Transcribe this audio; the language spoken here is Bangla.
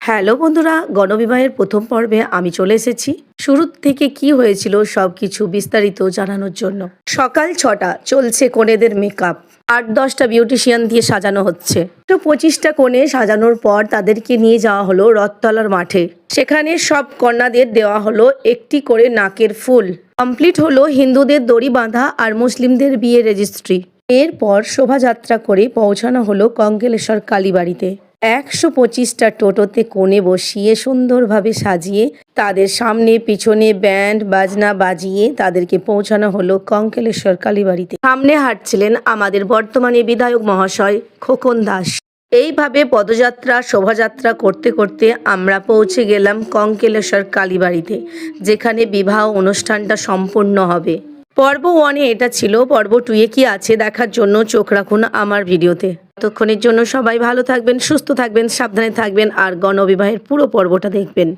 হ্যালো বন্ধুরা, গণবিবাহের প্রথম পর্বে আমি চলে এসেছি শুরু থেকে কি হয়েছিল সবকিছু বিস্তারিত জানানোর জন্য। সকাল 6টা, চলছে কনেদের মেকআপ। 8-10টা বিউটিশিয়ান দিয়ে সাজানো হচ্ছে। 25টা কনে সাজানোর পর তাদেরকে নিয়ে যাওয়া হলো রথতলার মাঠে। সেখানে সব কন্যাদের দেওয়া হলো একটি করে নাকের ফুল। কমপ্লিট হলো হিন্দুদের দড়ি বাঁধা আর মুসলিমদের বিয়ে রেজিস্ট্রি। এরপর শোভাযাত্রা করে পৌঁছানো হলো কঙ্কেলেশ্বর কালীবাড়িতে। 125টা টোটোতে কোণে বসিয়ে সুন্দরভাবে সাজিয়ে তাদের সামনে পিছনে ব্যান্ড বাজনা বাজিয়ে তাদেরকে পৌঁছানো হলো কঙ্কেলেশ্বর কালীবাড়িতে। সামনে হাঁটছিলেন আমাদের বর্তমানে বিধায়ক মহাশয় খোকন দাস। এইভাবে পদযাত্রা শোভাযাত্রা করতে করতে আমরা পৌঁছে গেলাম কঙ্কেলেশ্বর কালীবাড়িতে, যেখানে বিবাহ অনুষ্ঠানটা সম্পূর্ণ হবে। পর্ব 1-এ এটা ছিল। পর্ব 2-এ কি আছে দেখার জন্য চোখ রাখুন আমার ভিডিওতে। ততক্ষণের জন্য সবাই ভালো থাকবেন, সুস্থ থাকবেন, সাবধানে থাকবেন আর গণবিবাহের পুরো পর্বটা দেখবেন।